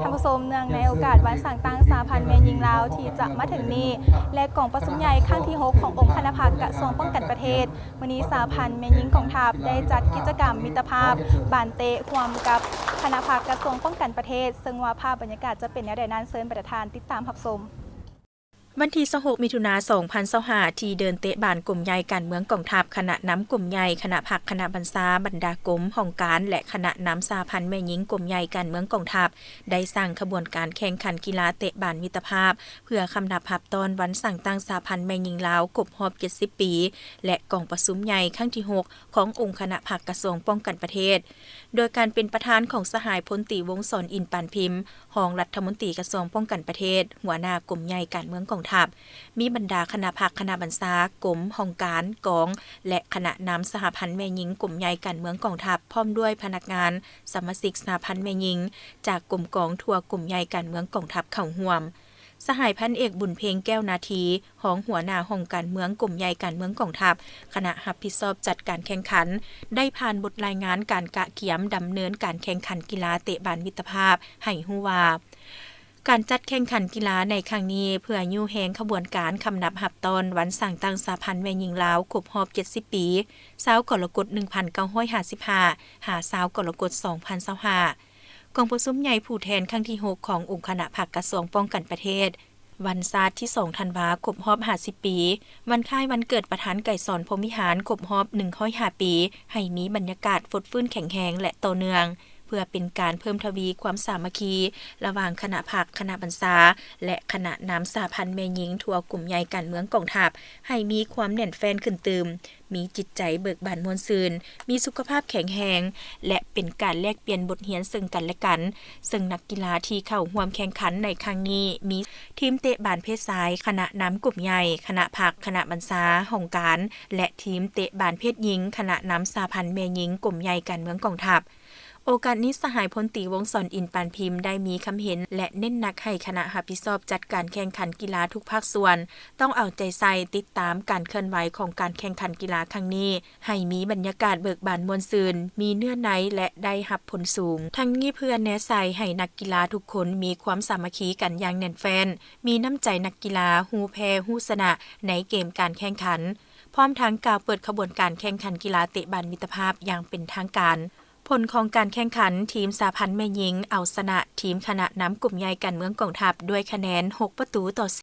ท่านผู้ชมเนื่องในโอกาสวันสั่งตั้งสหพันธ์แม่หญิงลาวที่จะมาถึงนี้และกองประชุมใหญ่ครั้งที่ 6 ขององค์คณะภาคกระทรวงป้องกันประเทศวันนี้สหพันธ์แม่หญิงกองทัพได้จัดกิจกรรมมิตรภาพบานเตะร่วมกับคณะภาคกระทรวงป้องกันประเทศซึ่งว่าภาพบรรยากาศจะเป็นแนวใดนั้นเชิญประธานติดตามรับชมวันที่26มิถุนายน2025ที่เดินเตะบานกลุ่มใหญ่การเมืองกองทัพคณะน้ำกลุ่มใหญ่คณะผักคณะบรรษาบรรดากรมห้องการและคณะน้ำสาพันธ์แม่หญิงกลุ่มใหญ่การเมืองกองทัพได้สร้างขบวนการแข่งขันกีฬาเตะบานมิตรภาพเพื่อคำนับรับตอนวันสั่งตั้งสาพันธ์แม่หญิงลาวครบรอบ70ปีและกองประชุมใหญ่ครั้งที่6ขององค์คณะผักกระทรวงป้องกันประเทศโดยการเป็นประธานของสหายพลตรีวงศรอินทร์ปานพิมพ์รองรัฐมนตรีกระทรวงป้องกันประเทศหัวหน้ากลุ่มใหญ่การเมืองกองทัพมีบรรดาคณะผักคณะบรรษากรมห้องการกองและคณะน้ำสหพันธ์แม่หญิงกลุ่มใหญ่การเมืองกองทัพพร้อมด้วยพนักงานสมาชิกสหพันธ์แม่หญิงจากกลุ่มกองทั่วกลุ่มใหญ่การเมืองกองทัพเข้าร่วมสหายพันเอกบุญเพ็งแก้วนาทีรองหัวหน้าห้องการเมืองกลุ่มใหญ่การเมืองกองทัพคณะรับผิดชอบจัดการแข่งขันได้ผ่านบทรายงานการกะเขียมดำเนินการแข่งขันกีฬาเตะบานมิตรภาพให้ฮู้ว่าการจัดแข่งขันกีฬาในครั้งนี้เพื่อยู่แฮงขบวนการคำนับรับตอนวันสั่งตั้งสหพันธ์แม่หญิงลาวครบรอบ70ปี20กรกฎาคม1955หา20กรกฎาคม2025กองประชุมใหญ่ผู้แทนครั้งที่6ขององค์คณะภาคกระทรวงป้องกันประเทศวันศาสตร์ที่2ธันวาคมครบรอบ50ปีวันคล้ายวันเกิดประธานไก่สอนพรหมวิหารครบรอบ105ปีให้มีบรรยากาศฟดฟื้นแข็งแรงและต่อเนื่องเพื่อเป็นการเพิ่มทวีความสามัคคีระหว่างคณะผักคณะบรรษาและคณะน้ำสหพันธ์แม่หญิงทั่วกลุ่มใหญ่การเมืองกองทัพให้มีความแน่นแฟ้นขึ้นตืมมีจิตใจเบิกบานม่วนซื่นมีสุขภาพแข็งแรงและเป็นการแลกเปลี่ยนบทเรียนซึ่งกันและกันซึ่งนักกีฬาที่เข้าร่วมแข่งขันในครั้งนี้มีทีมเตะบานเพศชายคณะน้ำกลุ่มใหญ่คณะผักคณะบรรษาห้องการและทีมเตะบานเพศหญิงคณะน้ำสหพันธ์แม่หญิงกลุ่มใหญ่การเมืองกองทัพโอกาสนี้สหายพลตรีวงศรอินทร์ปานพิมพ์ได้มีคำเห็นและเน้นหนักให้คณะรับผิดชอบจัดการแข่งขันกีฬาทุกภาคส่วนต้องเอาใจใส่ติดตามการเคลื่อนไหวของการแข่งขันกีฬาครั้งนี้ให้มีบรรยากาศเบิกบานม่วนซื่นมีเนื้อในและได้รับผลสูงทั้งนี้เพื่อแนะใส่ให้นักกีฬาทุกคนมีความสามัคคีกันอย่างแน่นแฟ้นมีน้ำใจนักกีฬาฮู้แพ้ฮู้ชนะในเกมการแข่งขันพร้อมทั้งกล่าวเปิดขบวนการแข่งขันกีฬาเตะบานมิตรภาพอย่างเป็นทางการผลของการแข่งขันทีมสหพันธ์แม่หญิงเอาชนะทีมคณะน้ำกลุ่มใหญ่การเมืองกองทัพด้วยคะแนน6-4